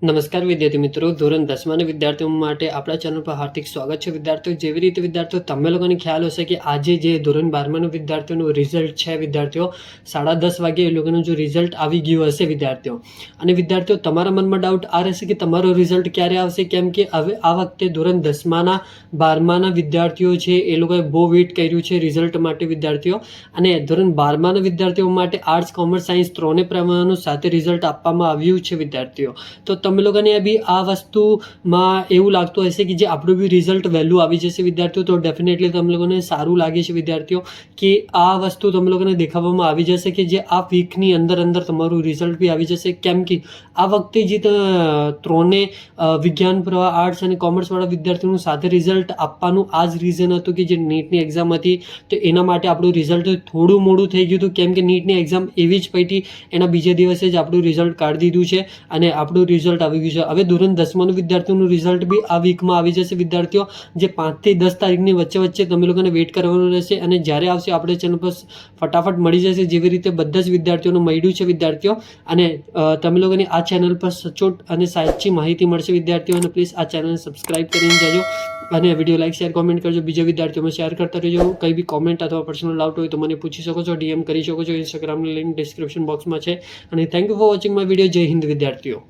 નમસ્કાર વિદ્યાર્થી મિત્રો, ધોરણ 10ના વિદ્યાર્થીઓ માટે આપણા ચેનલ પર હાર્દિક સ્વાગત છે. વિદ્યાર્થીઓ, જેવી રીતે વિદ્યાર્થીઓ તમે લોકોને ખ્યાલ હશે કે આજે જે ધોરણ 12ના વિદ્યાર્થીઓનું રિઝલ્ટ છે, વિદ્યાર્થીઓ 10:30 વાગે એ લોકોનું જો રિઝલ્ટ આવી ગયું હશે વિદ્યાર્થીઓ. અને વિદ્યાર્થીઓ, તમારા મનમાં ડાઉટ આ રહેશે કે તમારો રિઝલ્ટ ક્યારે આવશે, કેમ કે હવે આ વખતે ધોરણ 10માના 12માના વિદ્યાર્થીઓ છે એ લોકોએ બહુ વેઇટ કર્યું છે રિઝલ્ટ માટે વિદ્યાર્થીઓ. અને ધોરણ 12માના વિદ્યાર્થીઓ માટે આર્ટ્સ, કોમર્સ, સાયન્સ ત્રણેય પ્રમાણનું સાથે રિઝલ્ટ આપવામાં આવ્યું છે વિદ્યાર્થીઓ. તો તમે લોકોને બી આ વસ્તુમાં એવું લાગતું હશે કે જે આપણું બી રિઝલ્ટ વહેલું આવી જશે વિદ્યાર્થીઓ, તો ડેફિનેટલી તમે લોકોને સારું લાગે છે વિદ્યાર્થીઓ કે આ વસ્તુ તમે લોકોને દેખાડવામાં આવી જશે કે જે આ વીકની અંદર તમારું રિઝલ્ટ બી આવી જશે. કેમ કે આ વખતે જે ત્રણેય વિજ્ઞાન પ્રવાહ, આર્ટ્સ અને કોમર્સવાળા વિદ્યાર્થીઓનું સાથે રિઝલ્ટ આપવાનું આ જ રીઝન હતું કે જે નીટની એક્ઝામ હતી, તો એના માટે આપણું રિઝલ્ટ થોડું મોડું થઈ ગયું હતું. કેમ કે નીટની એક્ઝામ એવી જ પૈકી એના બીજા દિવસે જ આપણું રિઝલ્ટ કાઢી દીધું છે અને આપણું રિઝલ્ટ આવી ગયું છે. હવે ધોરણ 10માનું વિદ્યાર્થીઓનું રિઝલ્ટ બી આ વીકમાં આવી જશે વિદ્યાર્થીઓ, જે 5 થી 10 તારીખની વચ્ચે તમે લોકોને વેઇટ કરવાનું રહેશે. અને જ્યારે આવશે આપણે ચેનલ પર ફટાફટ મળી જશે, જેવી રીતે બધા જ વિદ્યાર્થીઓને મળ્યું છે વિદ્યાર્થીઓ. અને તમે લોકોને આ ચેનલ પર સચોટ અને સાચી માહિતી મળશે વિદ્યાર્થીઓ. અને પ્લીઝ આ ચેનલને સબસ્ક્રાઇબ કરીને જજો અને વિડીયો લાઈક, શેર, કોમેન્ટ કરજો. બીજા વિદ્યાર્થીઓમાં શેર કરતા રહેજો. કંઈ બી કોમેન્ટ અથવા પર્સનલ ડાઉટ હોય તો મને પૂછી શકો છો, DM કરી શકો છો. ઇન્સ્ટાગ્રામની લિંક ડિસ્ક્રિપ્શન બોક્સમાં છે. અને thank you for watching my video. જય હિન્દ વિદ્યાર્થીઓ.